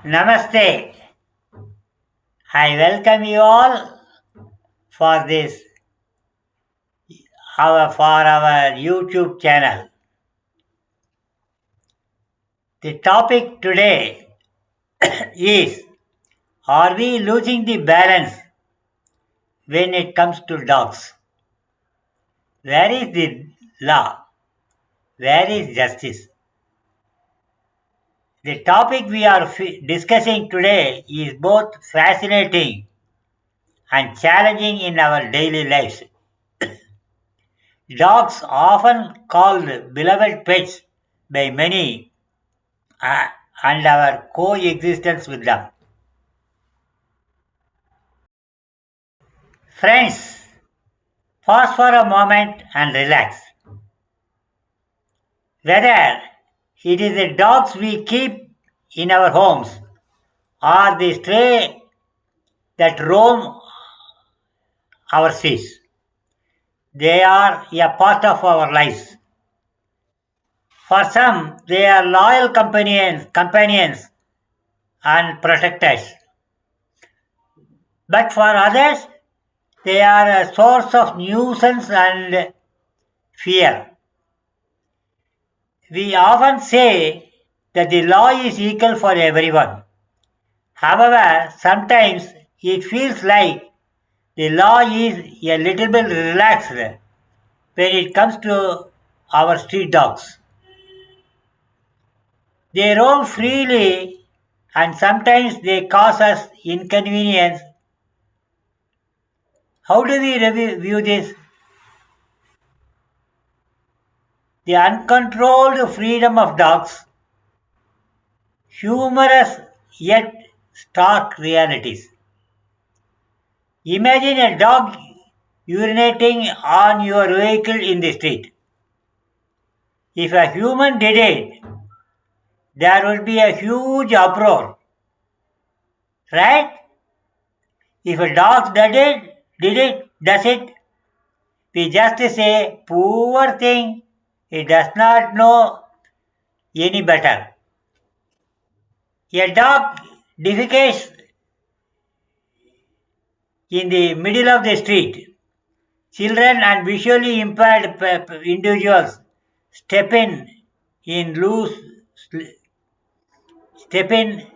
Namaste. I welcome you all for this our YouTube channel. The topic today is, are we losing the balance when it comes to dogs? Where is the law? Where is justice? The topic we are discussing today is both fascinating and challenging in our daily lives. Dogs, often called beloved pets by many, uh, and our coexistence with them. Friends, pause for a moment and relax. Whether it is the dogs we keep in our homes or the stray that roam our streets, they are a part of our lives. For some, they are loyal companions and protectors. But for others, they are a source of nuisance and fear. We often say that the law is equal for everyone. However, sometimes it feels like the law is a little bit relaxed when it comes to our street dogs. They roam freely and sometimes they cause us inconvenience. How do we view this? The uncontrolled freedom of dogs, humorous yet stark realities. Imagine a dog urinating on your vehicle in the street. If a human did it, there would be a huge uproar, right? If a dog does it, we just say, poor thing, it does not know any better. A dog defecates in the middle of the street. Children and visually impaired individuals step in loose step in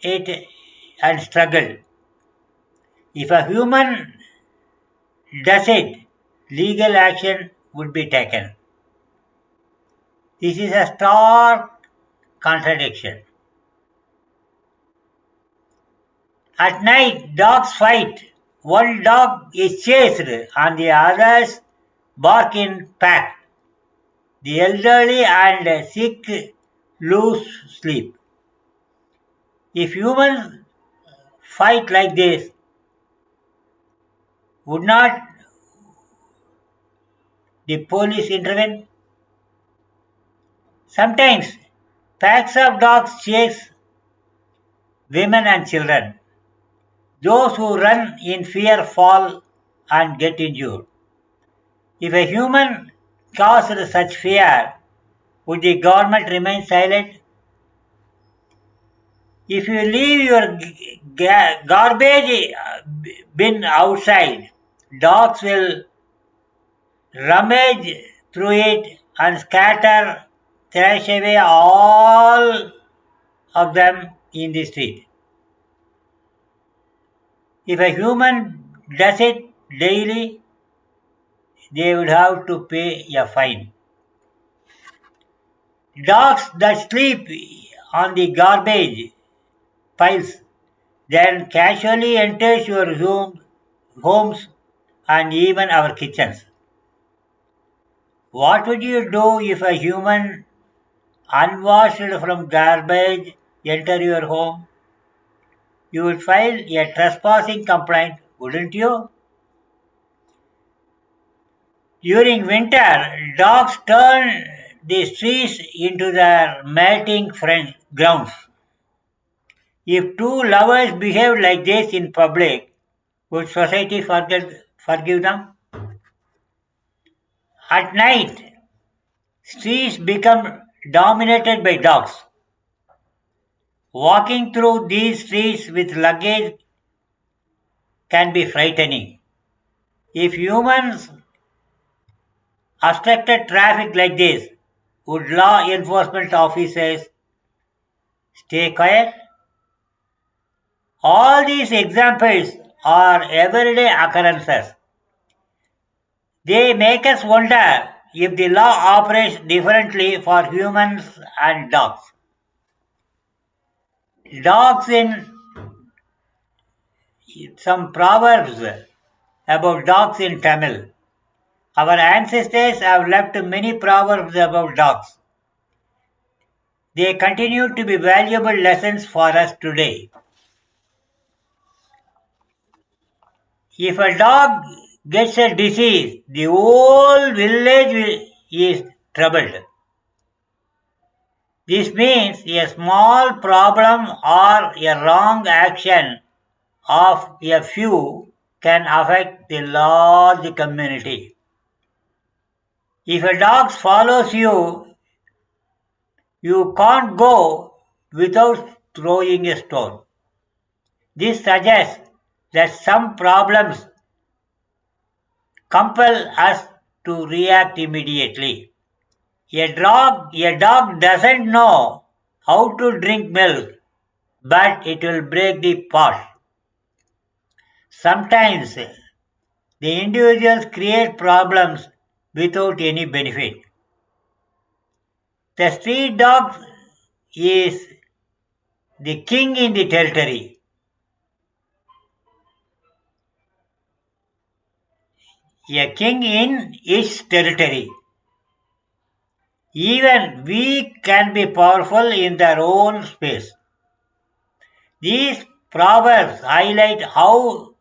it and struggle. If a human does it, legal action would be taken. This is a stark contradiction. At night, dogs fight. One dog is chased and the others bark in pack. The elderly and sick lose sleep. If humans fight like this, would not the police intervene? Sometimes packs of dogs chase women and children. Those who run in fear fall and get injured. If a human caused such fear, would the government remain silent? If you leave your garbage bin outside, dogs will rummage through it and scatter, thrash away all of them in the street. If a human does it daily, they would have to pay a fine. Dogs that sleep on the garbage piles then casually enters your homes and even our kitchens. What would you do if a human unwashed from garbage enter your home? You would file a trespassing complaint, wouldn't you? During winter, dogs turn the streets into their mating grounds. If two lovers behaved like this in public, would society forgive them? At night, streets become dominated by dogs. Walking through these streets with luggage can be frightening. If humans obstructed traffic like this, would law enforcement officers stay quiet? All these examples are everyday occurrences. They make us wonder if the law operates differently for humans and dogs. Dogs in some proverbs about dogs in Tamil. Our ancestors have left many proverbs about dogs. They continue to be valuable lessons for us today. If a dog gets a disease, the whole village is troubled. This means a small problem or a wrong action of a few can affect the large community. If a dog follows you, you can't go without throwing a stone. This suggests that some problems compel us to react immediately. A dog doesn't know how to drink milk, but it will break the pot. Sometimes the individuals create problems without any benefit. The street dog is the king in the territory. A king in its territory. Even weak can be powerful in their own space. These proverbs highlight how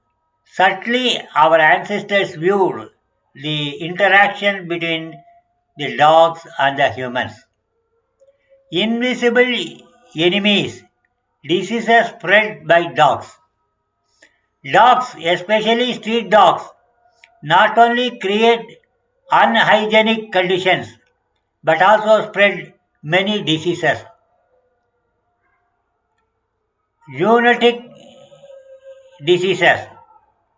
subtly our ancestors viewed the interaction between the dogs and the humans. Invisible enemies, diseases spread by dogs. Dogs, especially street dogs, not only create unhygienic conditions but also spread many diseases. Zoonotic diseases.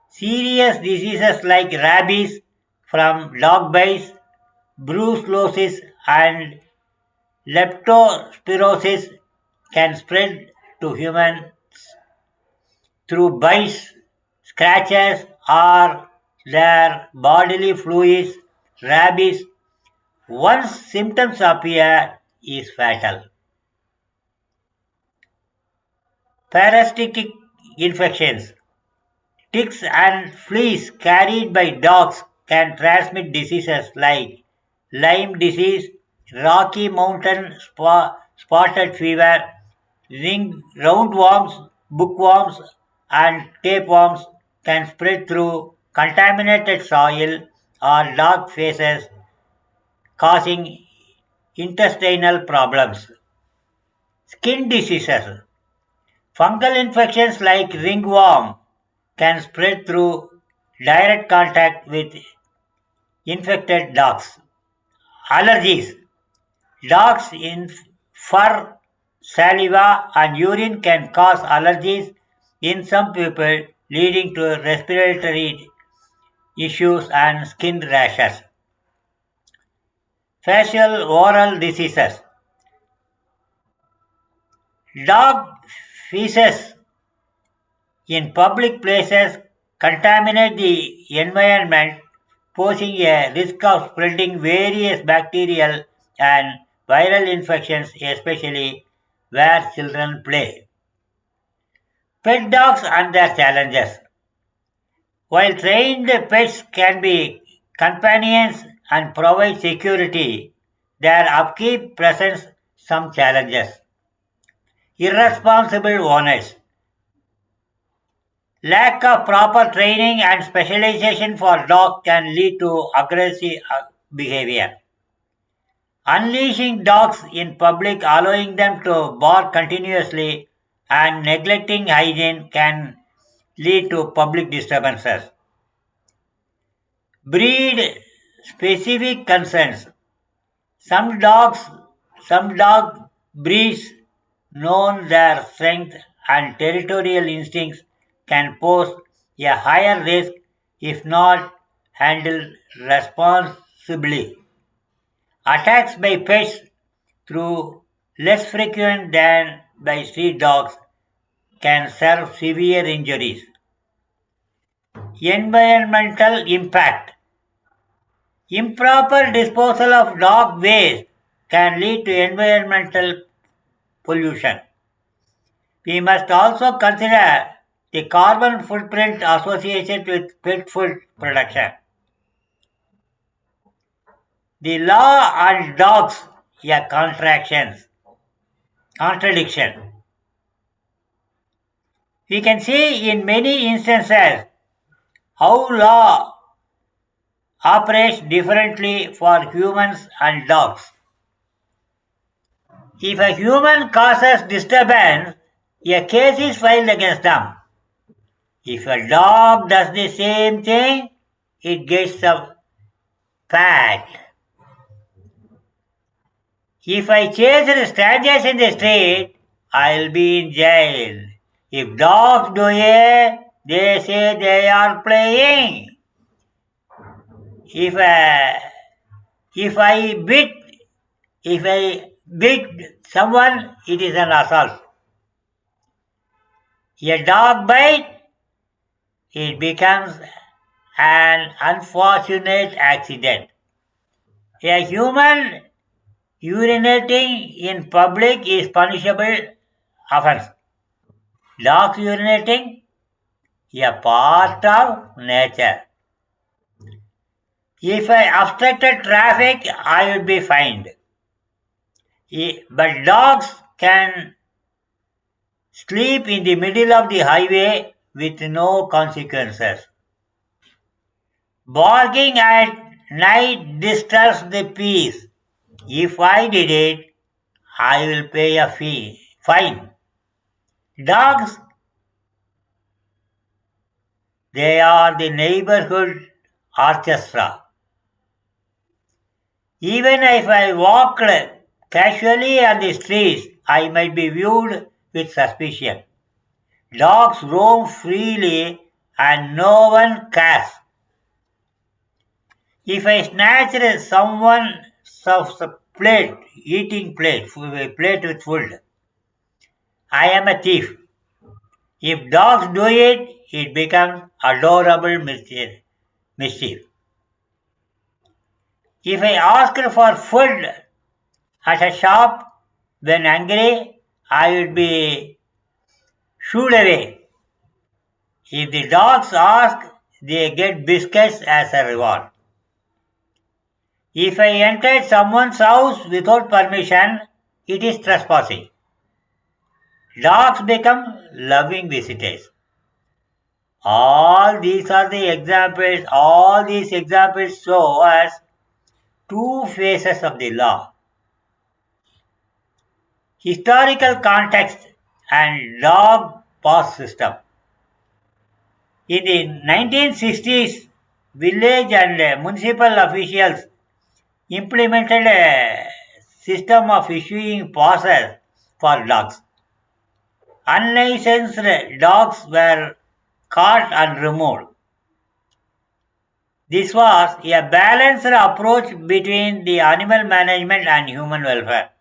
Serious diseases like rabies from dog bites, brucellosis, and leptospirosis can spread to humans through bites, scratches, or their bodily fluids. Rabies, once symptoms appear, is fatal. Parasitic infections. Ticks and fleas carried by dogs can transmit diseases like Lyme disease, Rocky Mountain spotted fever, roundworms, bookworms, and tapeworms can spread through contaminated soil or dog feces, causing intestinal problems. Skin diseases. Fungal infections like ringworm can spread through direct contact with infected dogs. Allergies. Dogs in fur, saliva, and urine can cause allergies in some people, leading to respiratory issues and skin rashes. Facial oral diseases. Dog feces in public places contaminate the environment, posing a risk of spreading various bacterial and viral infections, especially where children play. Pet dogs and their challenges. While trained pets can be companions and provide security, their upkeep presents some challenges. Irresponsible owners. Lack of proper training and specialization for dogs can lead to aggressive behavior. Unleashing dogs in public, allowing them to bark continuously, and neglecting hygiene can lead to public disturbances. Breed specific concerns. Some dog breeds known their strength and territorial instincts can pose a higher risk if not handled responsibly. Attacks by pets, though less frequent than by street dogs, can serve severe injuries. Environmental impact. Improper disposal of dog waste can lead to environmental pollution. We must also consider the carbon footprint associated with pet food production. The law on dogs a contradiction. We can see in many instances how law operates differently for humans and dogs. If a human causes disturbance, a case is filed against them. If a dog does the same thing, it gets a pat. If I chase strangers in the street, I'll be in jail. If dogs do it, they say they are playing. If I if I beat if I beat someone, it is an assault. A dog bite, it becomes an unfortunate accident. A human urinating in public is punishable offense. Dogs urinating, a part of nature. If I obstructed traffic, I would be fined. But dogs can sleep in the middle of the highway with no consequences. Barking at night disturbs the peace. If I did it, I will pay a fine. Dogs, they are the neighborhood orchestra. Even if I walked casually on the streets, I might be viewed with suspicion. Dogs roam freely and no one cares. If I snatched someone's plate, eating plate, plate with food, I am a thief. If dogs do it, it becomes adorable mischief. If I asked for food at a shop when angry, I would be shooed away. If the dogs ask, they get biscuits as a reward. If I entered someone's house without permission, it is trespassing. Dogs become loving visitors. All these examples show us two phases of the law. Historical context and dog pass system. In the 1960s, village and municipal officials implemented a system of issuing passes for dogs. Unlicensed dogs were caught and removed. This was a balanced approach between the animal management and human welfare.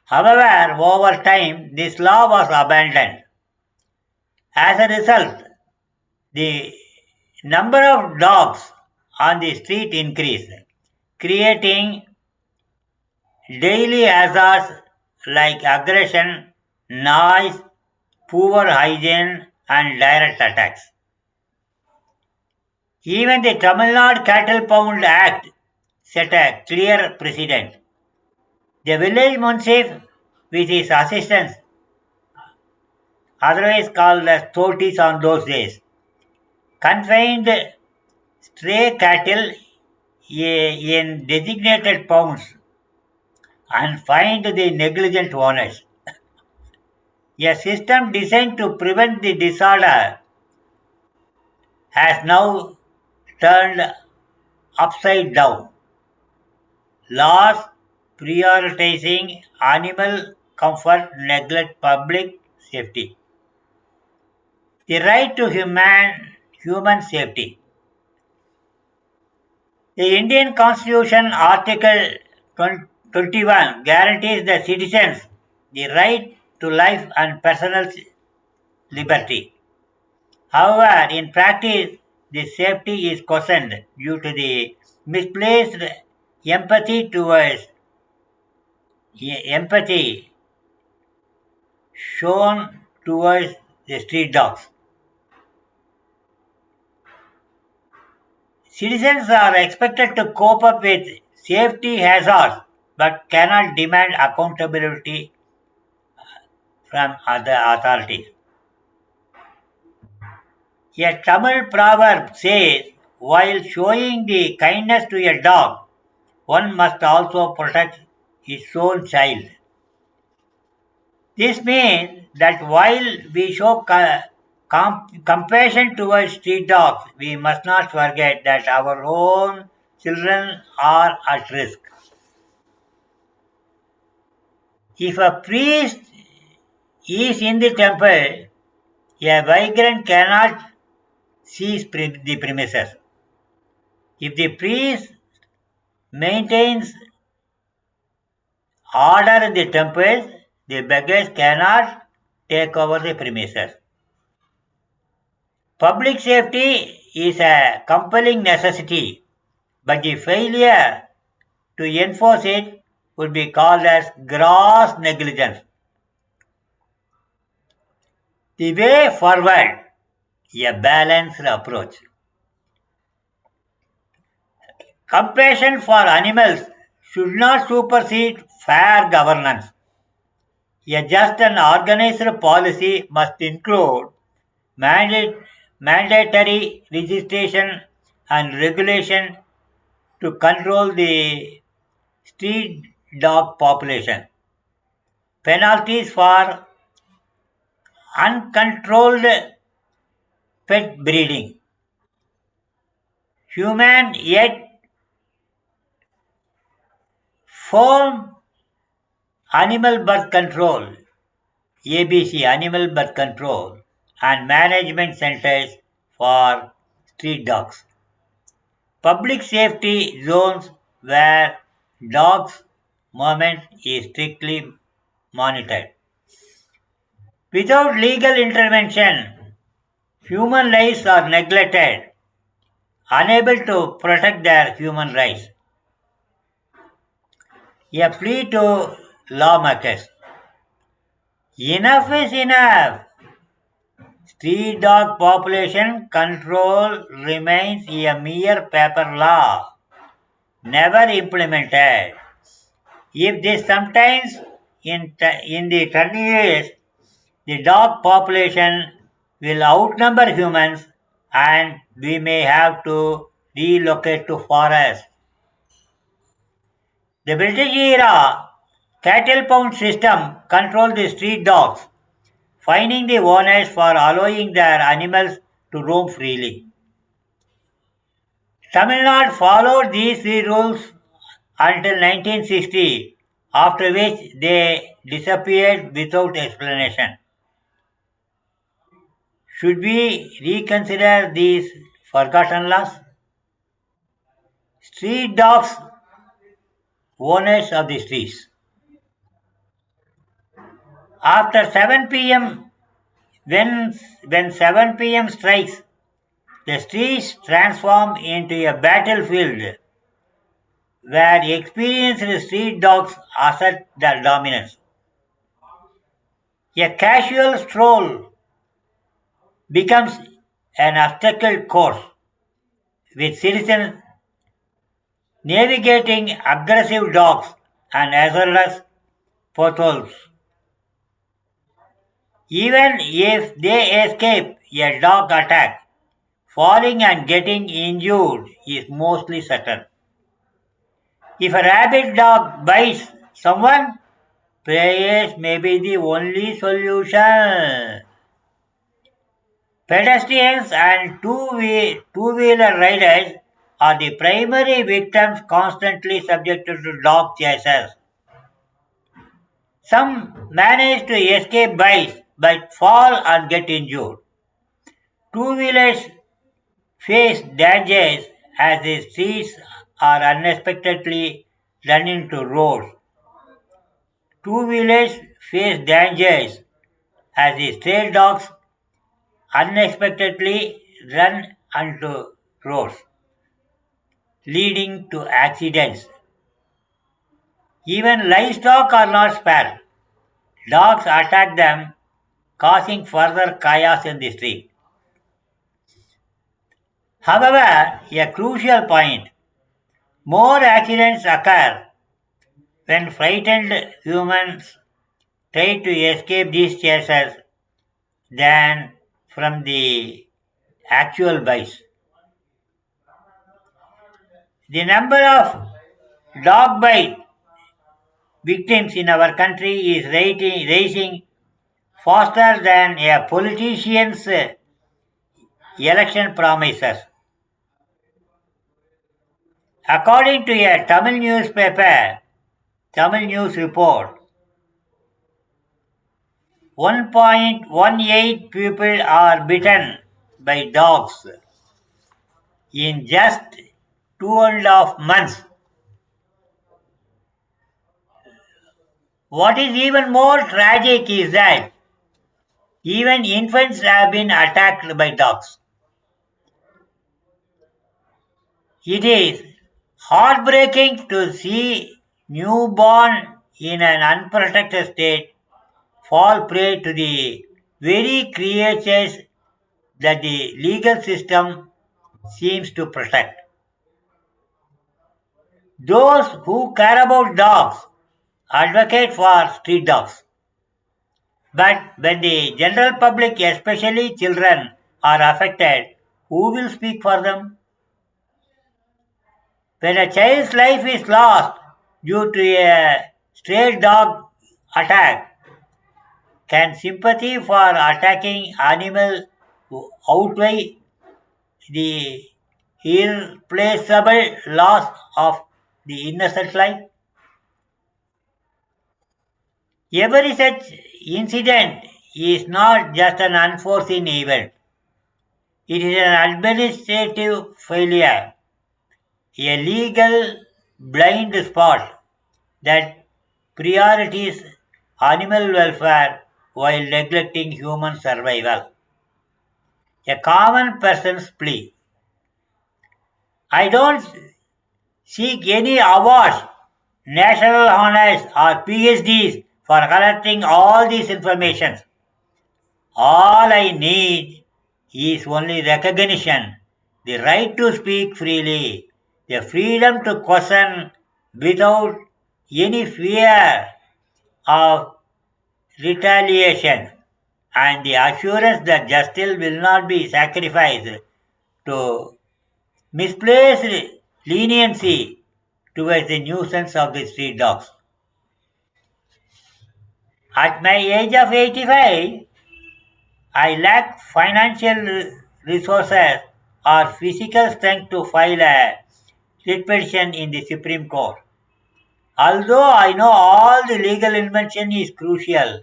However, over time, this law was abandoned. As a result, the number of dogs on the street increased, creating daily hazards like aggression, noise, poor hygiene, and direct attacks. Even the Tamil Nadu Cattle Pound Act set a clear precedent. The village munsif, with his assistants, otherwise called as totis on those days, confined stray cattle in designated pounds and fined the negligent owners. A system designed to prevent the disorder has now turned upside down. Laws prioritizing animal comfort, neglect public safety. The right to human safety. The Indian Constitution Article 21 guarantees the citizens the right to life and personal liberty. However, in practice, this safety is questioned due to the misplaced empathy towards empathy shown towards the street dogs. Citizens are expected to cope up with safety hazards but cannot demand accountability from other authorities. A Tamil proverb says, while showing the kindness to a dog, one must also protect his own child. This means that while we show compassion towards street dogs, we must not forget that our own children are at risk. If a priest is in the temple, a vagrant cannot seize the premises. If the priest maintains order in the temples, the beggars cannot take over the premises. Public safety is a compelling necessity, but the failure to enforce it would be called as gross negligence. The way forward, a balanced approach. Compassion for animals should not supersede fair governance. A just and organized policy must include mandatory registration and regulation to control the street dog population, penalties for uncontrolled pet breeding, human yet firm animal birth control, ABC animal birth control, and management centers for street dogs. Public safety zones where dogs' movement is strictly monitored. Without legal intervention, human lives are neglected, unable to protect their human rights. A plea to lawmakers. Enough is enough. Street dog population control remains a mere paper law, never implemented. If this sometimes in the 30 years, the dog population will outnumber humans and we may have to relocate to forests. The British era cattle pound system controlled the street dogs, fining the owners for allowing their animals to roam freely. Tamil Nadu followed these rules until 1960, after which they disappeared without explanation. Should we reconsider these forgotten laws? Street dogs, owners of the streets. After 7 p.m., when 7 p.m. strikes, the streets transform into a battlefield where experienced street dogs assert their dominance. A casual stroll becomes an obstacle course, with citizens navigating aggressive dogs and hazardous potholes. Even if they escape a dog attack, falling and getting injured is mostly certain. If a rabid dog bites someone, prayers may be the only solution. Pedestrians and two-wheeler riders are the primary victims constantly subjected to dog chases. Some manage to escape bites but fall and get injured. Two-wheelers face dangers as the streets are unexpectedly run into roads. Two-wheelers face dangers as the stray dogs unexpectedly run onto roads, leading to accidents. Even livestock are not spared. Dogs attack them, causing further chaos in the street. However, a crucial point, more accidents occur when frightened humans try to escape these chases than from the actual bites. The number of dog bite victims in our country is rising faster than a politician's election promises. According to a Tamil news report, 1.18 people are bitten by dogs in just 2.5 months. What is even more tragic is that even infants have been attacked by dogs. It is heartbreaking to see newborn in an unprotected state fall prey to the very creatures that the legal system seems to protect. Those who care about dogs advocate for street dogs. But when the general public, especially children, are affected, who will speak for them? When a child's life is lost due to a stray dog attack, can sympathy for attacking animal outweigh the irreplaceable loss of the innocent life? Every such incident is not just an unforeseen event. It is an administrative failure, a legal blind spot that priorities animal welfare while neglecting human survival. A common person's plea. I don't seek any awards, national honors, or PhDs for collecting all these information. All I need is only recognition, the right to speak freely, the freedom to question without any fear of retaliation, and the assurance that justice will not be sacrificed to misplaced leniency towards the nuisance of the street dogs. At my age of 85, I lack financial resources or physical strength to file a writ petition in the Supreme Court. Although I know all the legal invention is crucial,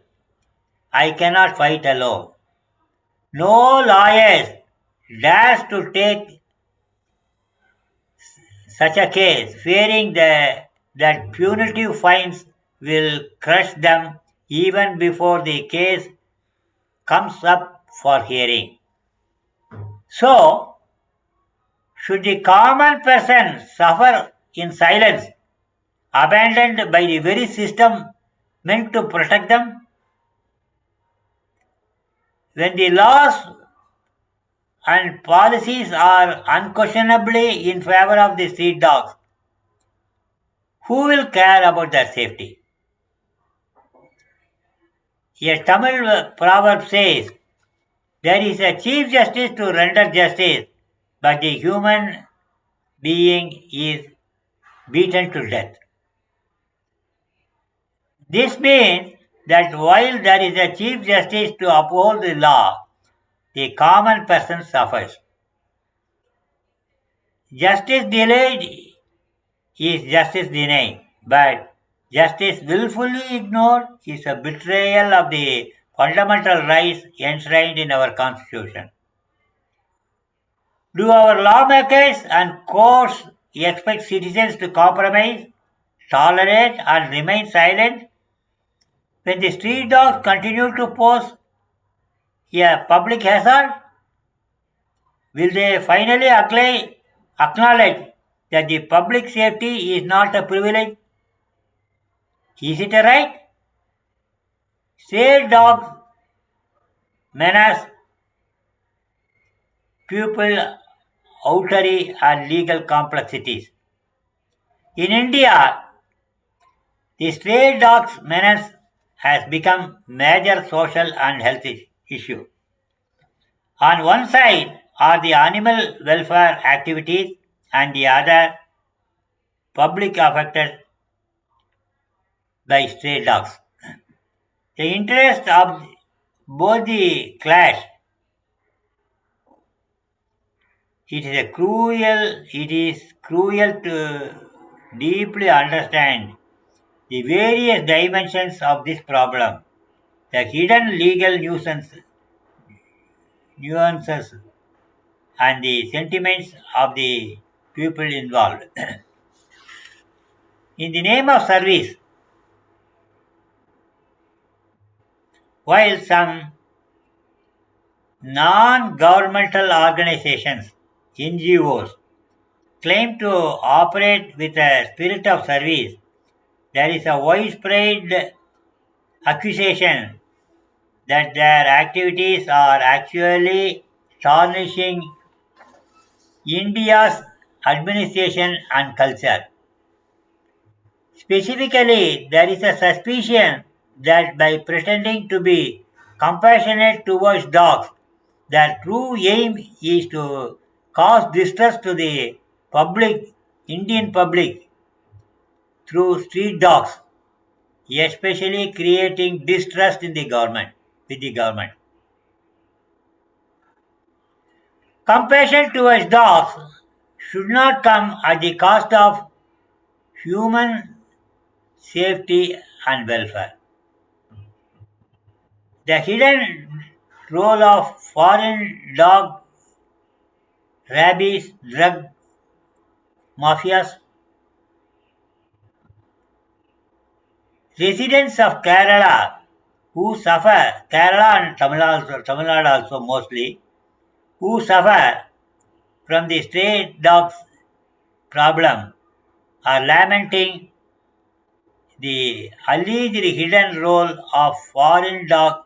I cannot fight alone. No lawyers dares to take such a case, fearing that punitive fines will crush them even before the case comes up for hearing. So, should the common person suffer in silence, abandoned by the very system meant to protect them? When the laws and policies are unquestionably in favor of the street dogs, who will care about their safety? A Tamil proverb says, there is a chief justice to render justice, but the human being is beaten to death. This means that while there is a chief justice to uphold the law, the common person suffers. Justice delayed is justice denied, but Justice willfully ignored is a betrayal of the fundamental rights enshrined in our Constitution. Do our lawmakers and courts expect citizens to compromise, tolerate, and remain silent when the street dogs continue to pose a public hazard? Will they finally acknowledge that the public safety is not a privilege? Is it a right? Stray dogs menace pupil outery and legal complexities. In India, the stray dogs menace has become major social and health issue. On one side are the animal welfare activities and the other public affected by stray dogs. The interest of both the clash. It is crucial to deeply understand the various dimensions of this problem, the hidden legal nuances and the sentiments of the people involved. In the name of service, while some non-governmental organizations, NGOs, claim to operate with a spirit of service, there is a widespread accusation that their activities are actually tarnishing India's administration and culture. Specifically, there is a suspicion that by pretending to be compassionate towards dogs, their true aim is to cause distress to the public, Indian public, through street dogs, especially creating distrust in the government, with the government. Compassion towards dogs should not come at the cost of human safety and welfare. The hidden role of foreign dog rabies drug mafias. Residents of Kerala who suffer, Kerala and Tamil Nadu also mostly, who suffer from the stray dogs problem are lamenting the alleged hidden role of foreign dog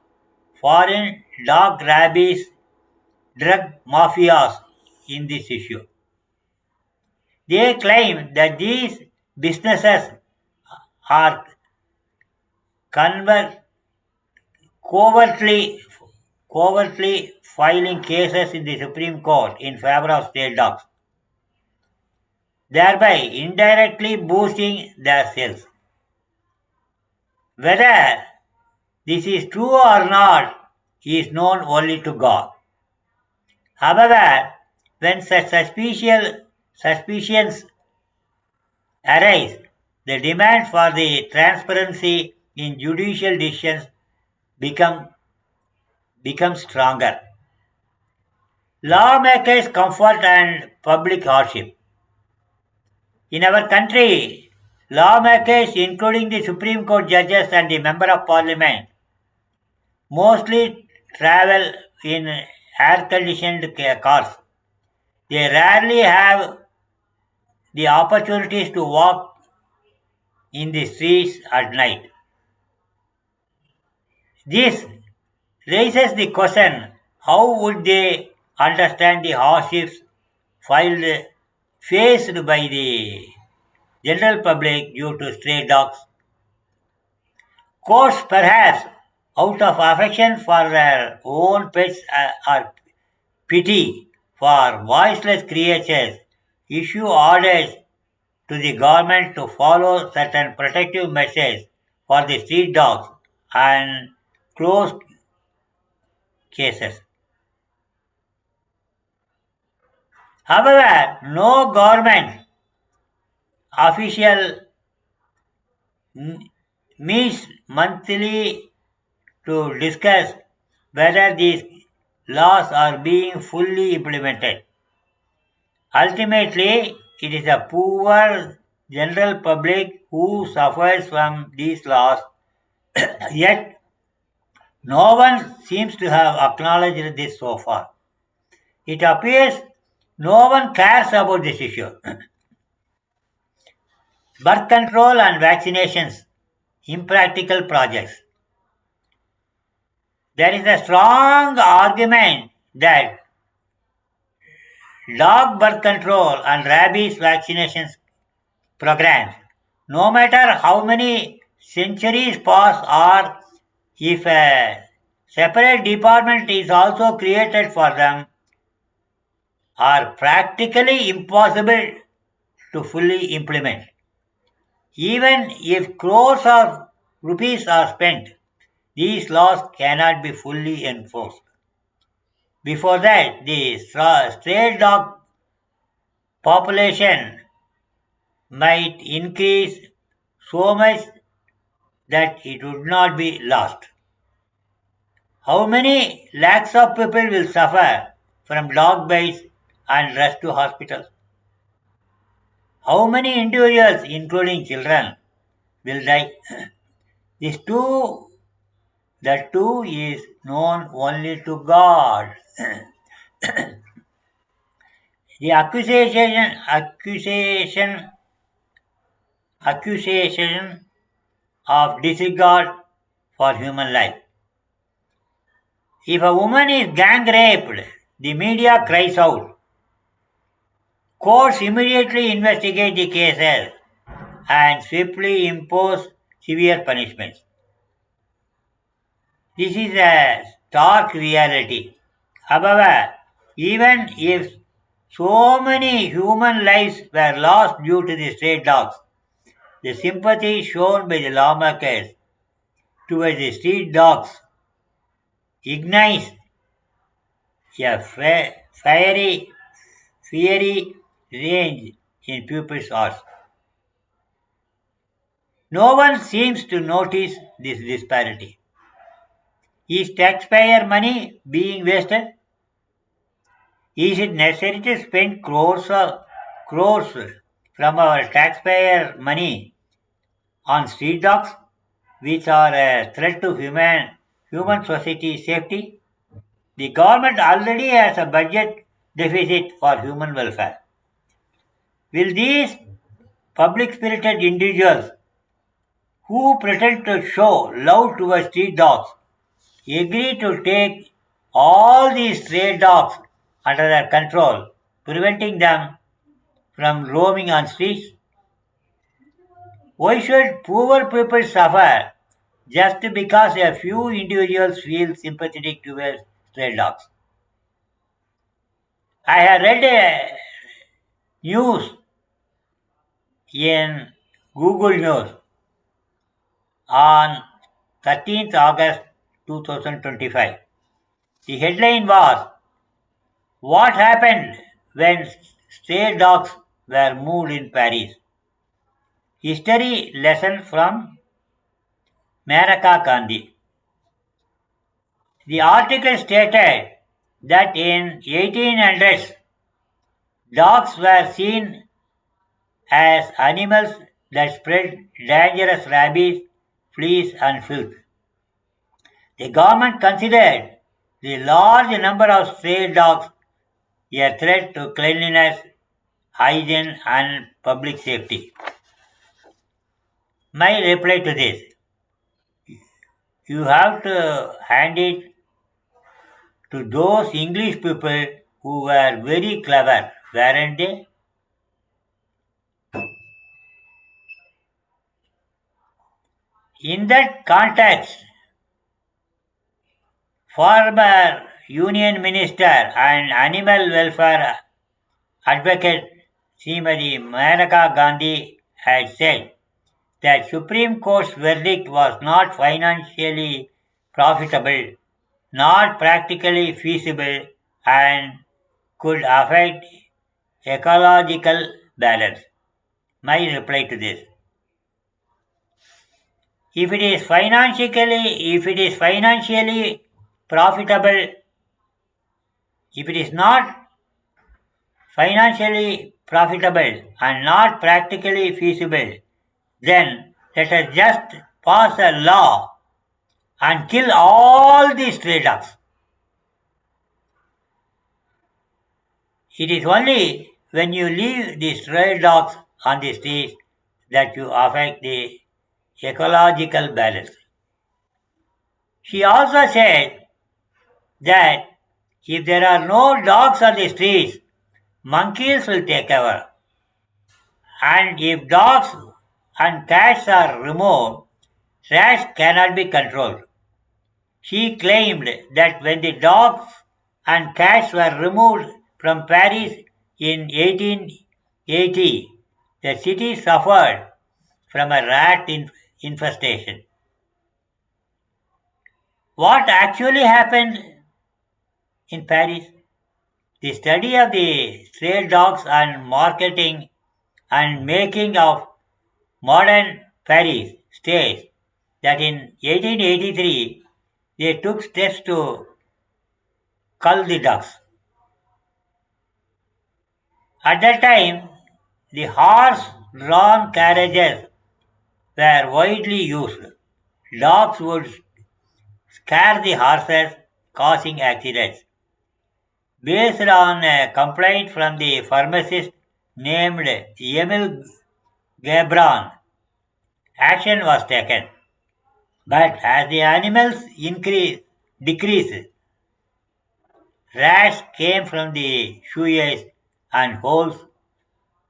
rabies drug mafias in this issue. They claim that these businesses are conver- covertly, covertly filing cases in the Supreme Court in favor of stray dogs, thereby indirectly boosting their sales. Whether this is true or not is known only to God. However, when such suspicions arise, the demand for the transparency in judicial decisions become, becomes stronger. Lawmakers' comfort and public hardship. In our country, lawmakers, including the Supreme Court judges and the Member of Parliament, mostly travel in air conditioned cars. They rarely have the opportunities to walk in the streets at night. This raises the question, how would they understand the hardships filed, faced by the general public due to stray dogs? Courts, perhaps out of affection for their own pets or pity for voiceless creatures, issue orders to the government to follow certain protective measures for the street dogs and close cases. However, no government official meets monthly to discuss whether these laws are being fully implemented. Ultimately, it is the poor general public who suffers from these laws, yet no one seems to have acknowledged this so far. It appears no one cares about this issue. Birth control and vaccinations, impractical projects. There is a strong argument that dog birth control and rabies vaccinations programs, no matter how many centuries pass or if a separate department is also created for them, are practically impossible to fully implement. Even if crores of rupees are spent, these laws cannot be fully enforced. Before that, the stray dog population might increase so much that it would not be lost. How many lakhs of people will suffer from dog bites and rushed to hospitals? How many individuals, including children, will die? This too, the two is known only to God. The accusation of disregard for human life. If a woman is gang raped, the media cries out. Courts immediately investigate the cases and swiftly impose severe punishments. This is a stark reality. However, even if so many human lives were lost due to the stray dogs, the sympathy shown by the lawmakers towards the street dogs ignites a fiery range in people's hearts. No one seems to notice this disparity. Is taxpayer money being wasted? Is it necessary to spend crores from our taxpayer money on street dogs, which are a threat to human society safety? The government already has a budget deficit for human welfare. Will these public spirited individuals who pretend to show love towards street dogs agree to take all these stray dogs under their control, preventing them from roaming on streets? Why should poor people suffer just because a few individuals feel sympathetic towards stray dogs? I have read a news in Google News on 13th August 2025. The headline was, "What happened when stray dogs were moved in Paris? History lesson from Maneka Gandhi." The article stated that in 1800s, dogs were seen as animals that spread dangerous rabies, fleas, and filth. The government considered the large number of stray dogs a threat to cleanliness, hygiene, and public safety. My reply to this: you have to hand it to those English people who were very clever, weren't they? In that context, former Union Minister and animal welfare advocate Srimati Maneka Gandhi had said that Supreme Court's verdict was not financially profitable, not practically feasible, and could affect ecological balance. My reply to this: If it is financially profitable, if it is not financially profitable and not practically feasible, then let us just pass a law and kill all these stray dogs. It is only when you leave the stray dogs on the streets that you affect the ecological balance. She also said that if there are no dogs on the streets, monkeys will take over. And if dogs and cats are removed, trash cannot be controlled. She claimed that when the dogs and cats were removed from Paris in 1880, the city suffered from a rat infestation. What actually happened in Paris? The study of the stray dogs and marketing and making of modern Paris states that in 1883 they took steps to cull the dogs. At that time, the horse-drawn carriages were widely used. Dogs would scare the horses, causing accidents. Based on a complaint from the pharmacist named Emil Gabron, action was taken. But as the animals decreased, rats came from the sewage and holes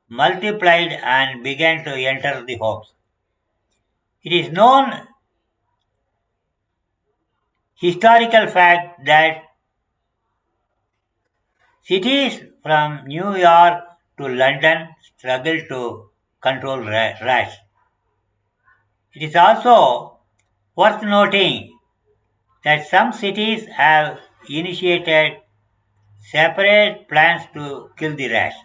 multiplied and began to enter the homes. It is known historical fact that cities from New York to London struggle to control rats. It is also worth noting that some cities have initiated separate plans to kill the rats.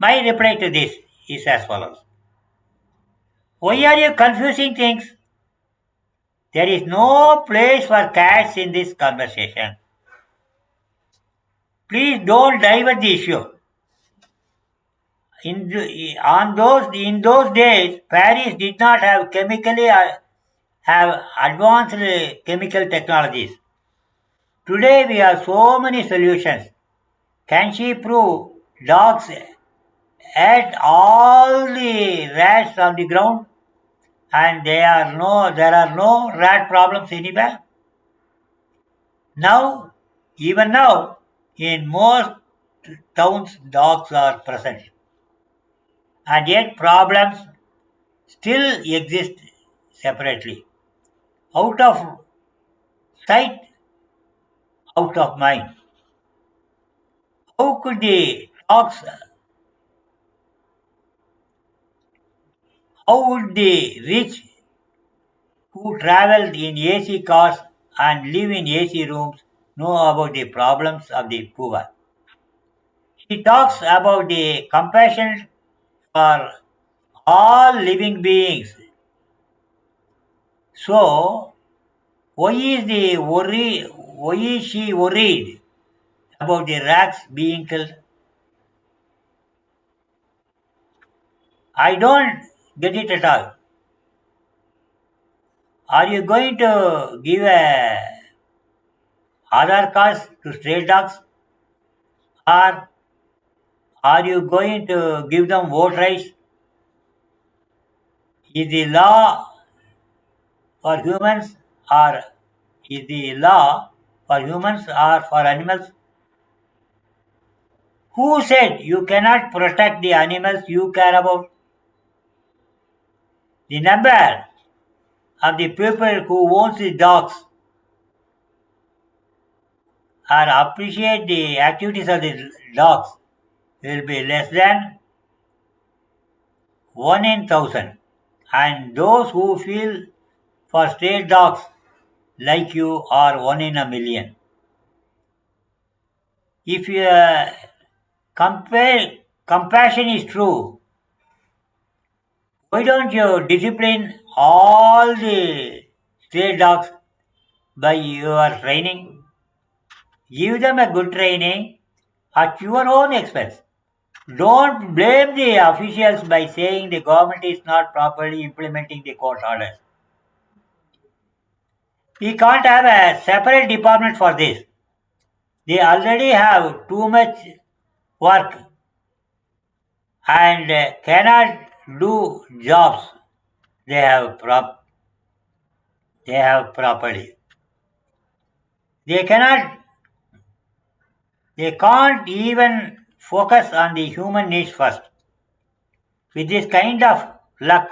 My reply to this is as follows. Why are you confusing things? There is no place for cats in this conversation. Please don't divert the issue. In those days, Paris did not have advanced chemical technologies. Today we have so many solutions. Can she prove dogs ate all the rats on the ground and there are no rat problems anywhere? Even now, in most towns dogs are present. And yet problems still exist separately. Out of sight, out of mind. How could the dogs, how would the rich who travel in AC cars and live in AC rooms know about the problems of the poor? He talks about the compassion for all living beings. So, why is she worried about the rats being killed? I don't get it at all. Are you going to give a Aadhaar cards to stray dogs? Or are you going to give them vote rights? Is the law for humans or is the law for humans or for animals? Who said you cannot protect the animals you care about? The number of the people who owns the dogs or appreciate the activities of the dogs will be less than 1 in 1,000. And those who feel for stray dogs like you are 1 in a million. If compassion is true, Why don't you discipline all the stray dogs by your training? Give them a good training at your own expense. Don't blame the officials by saying the government is not properly implementing the court orders. We can't have a separate department for this. They already have too much work and cannot do jobs they have properly. They cannot they can't even focus on the human needs first. With this kind of luck,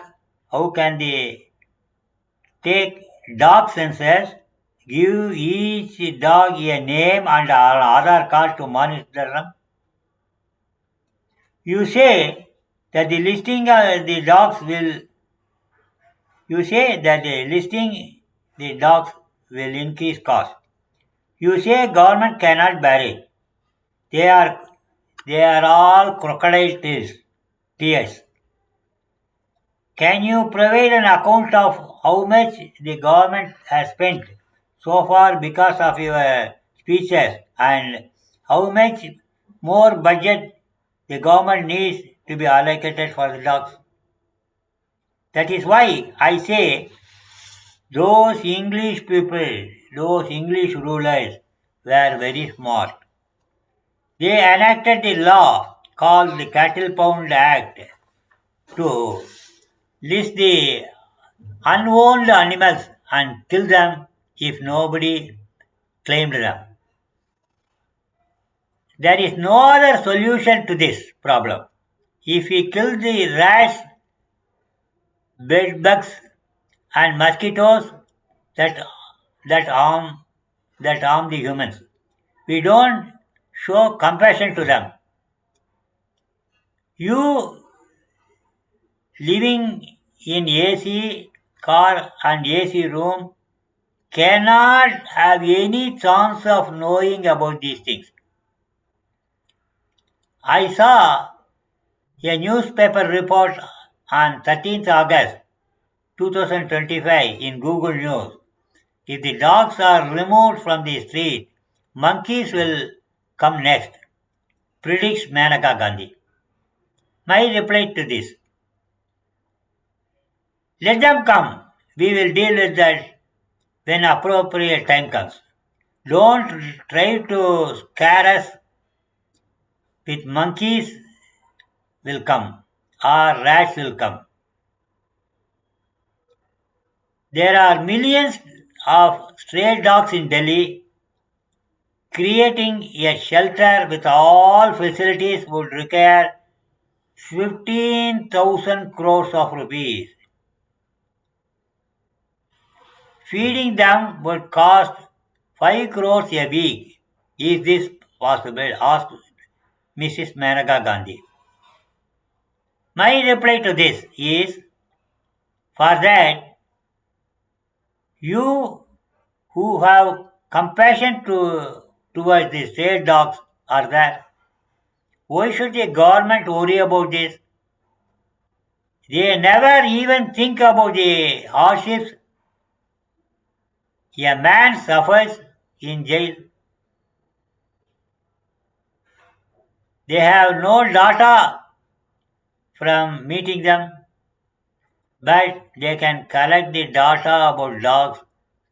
how can they take dog census, give each dog a name and an Aadhaar card to monitor them? You say that the listing the dogs will You say that listing the dogs will increase cost. You say government cannot bear it. They are they are all crocodile tears. Can you provide an account of how much the government has spent so far because of your speeches and how much more budget the government needs to be allocated for the dogs? That is why I say those English people, those English rulers were very smart. They enacted the law called the Cattle Pound Act to list the unowned animals and kill them if nobody claimed them. There is no other solution to this problem. If we kill the rats, bedbugs, and mosquitoes that that harm the humans, we don't show compassion to them. You living in AC car and AC room cannot have any chance of knowing about these things. I saw a newspaper report on 13th August 2025 in Google News. If the dogs are removed from the street, monkeys will come next, predicts Maneka Gandhi. My reply to this: let them come. We will deal with that when appropriate time comes. Don't try to scare us with monkeys will come or rats will come. There are millions of stray dogs in Delhi. Creating a shelter with all facilities would require 15,000 crores of rupees. Feeding them would cost 5 crores a week. Is this possible? Asked Mrs. Maneka Gandhi. My reply to this is for that you who have compassion towards the stray dogs are there. Why should the government worry about this? They never even think about the hardships a man suffers in jail. They have no data from meeting them, but they can collect the data about dogs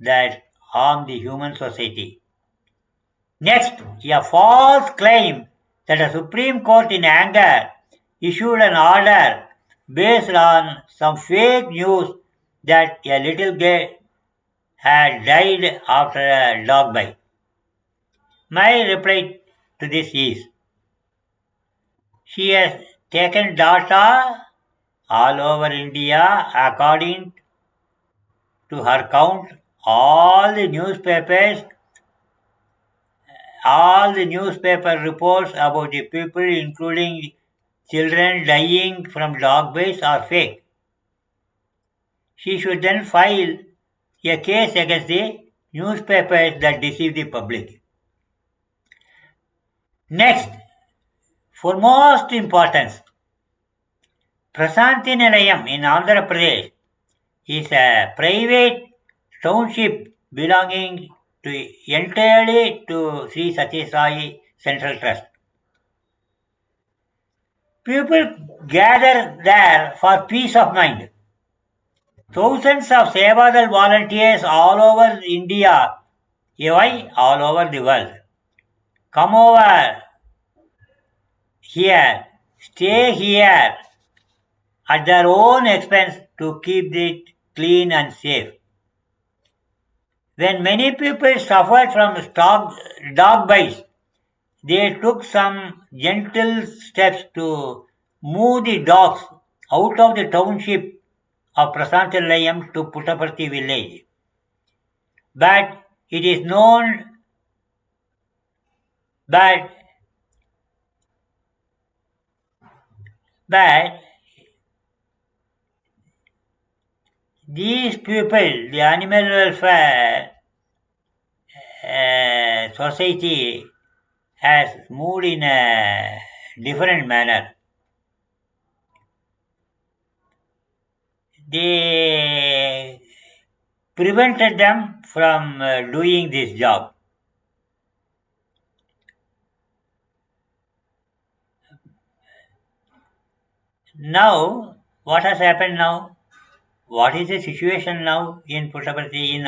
that harm the human society. Next, a false claim that a Supreme Court in anger issued an order based on some fake news that a little girl had died after a dog bite. My reply to this is she has taken data all over India according to her count. All the newspaper reports about the people, including children dying from dog bites, are fake. She should then file a case against the newspapers that deceive the public. Next, for most importance, Prasanthi Nilayam in Andhra Pradesh is a private township belonging entirely to Sri Satya Sai Central Trust. People gather there for peace of mind. Thousands of Sevadal volunteers all over India, why all over the world, come over here, stay here at their own expense to keep it clean and safe. When many people suffered from dog bites, they took some gentle steps to move the dogs out of the township of Prasantalayam to Puttaparthi village. But it is known but but these people, the animal welfare society has moved in a different manner. They prevented them from doing this job. Now, what has happened now? What is the situation now in Puttaparthi, in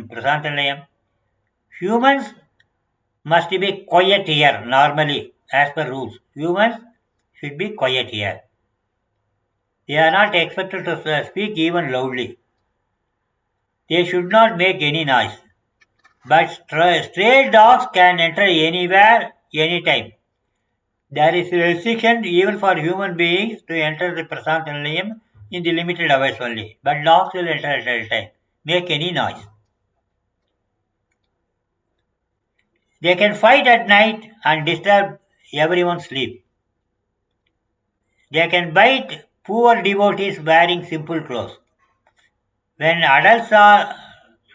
Prasantalayam? Humans must be quiet here normally, as per rules. Humans should be quiet here. They are not expected to speak even loudly. They should not make any noise. But stray dogs can enter anywhere, anytime. There is a restriction even for human beings to enter the Prasantalayam in the limited hours only. But dogs will enter at any time, make any noise. They can fight at night and disturb everyone's sleep. They can bite poor devotees wearing simple clothes. When adults are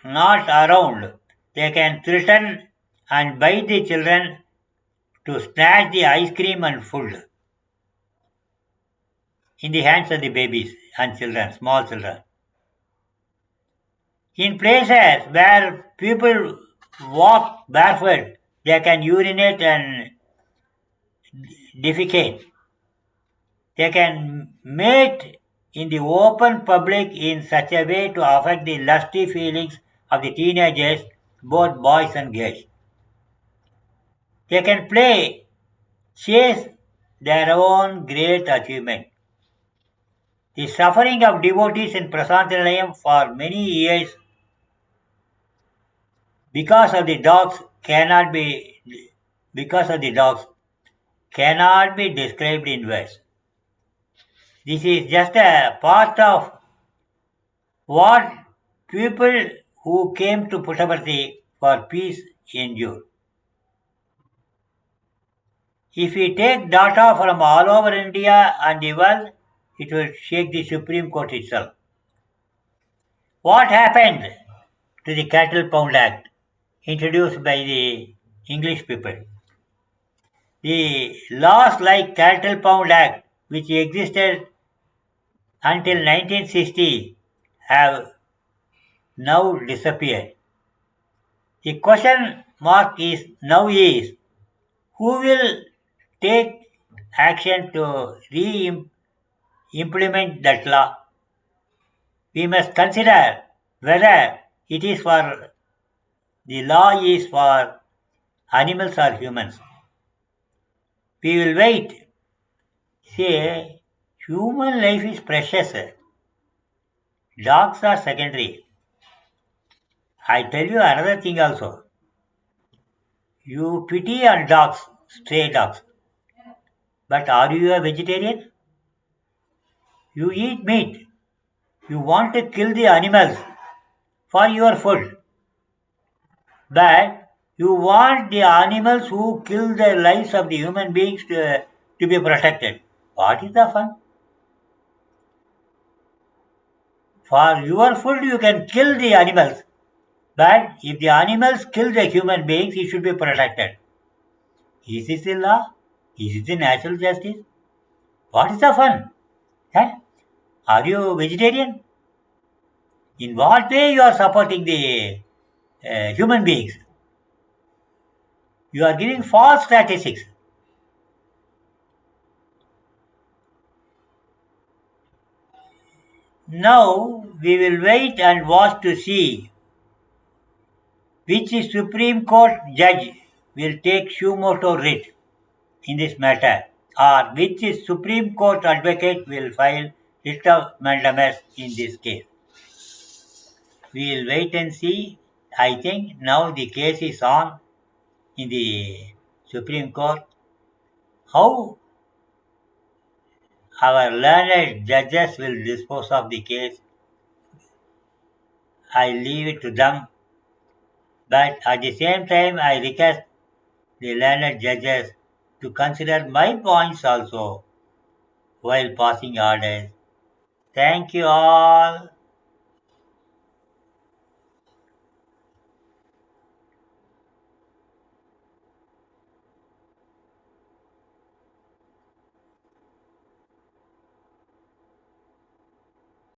not around, they can threaten and bite the children to snatch the ice cream and food in the hands of the babies and children, small children. In places where people walk barefoot, they can urinate and defecate. They can mate in the open public in such a way to affect the lusty feelings of the teenagers, both boys and girls. They can chase their own great achievement. The suffering of devotees in Prasantalayam for many years because of the dogs cannot be described in words. This is just a part of what people who came to Puttaparthi for peace endure. If we take data from all over India and the world, it will shake the Supreme Court itself. What happened to the Cattle Pound Act introduced by the English people? The laws like Cattle Pound Act, which existed until 1960, have now disappeared. The question mark is now is who will take action to re-implement that law? We must consider whether it is for the law is for animals or humans. We will wait. Say, human life is precious. Dogs are secondary. I tell you another thing also. You pity on dogs, stray dogs. But are you a vegetarian? You eat meat. You want to kill the animals for your food. But you want the animals who kill the lives of the human beings to be protected. What is the fun? For your food, you can kill the animals. But if the animals kill the human beings, it should be protected. Is this the law? Is it the natural justice? What is the fun? Huh? Are you vegetarian? In what way you are supporting the human beings? You are giving false statistics. Now we will wait and watch to see which Supreme Court judge will take suo writ in this matter, or which Supreme Court advocate will file writ of mandamus in this case. We will wait and see. I think now the case is on in the Supreme Court. How our learned judges will dispose of the case, I leave it to them. But at the same time, I request the learned judges to consider my points also while passing orders. Thank you all.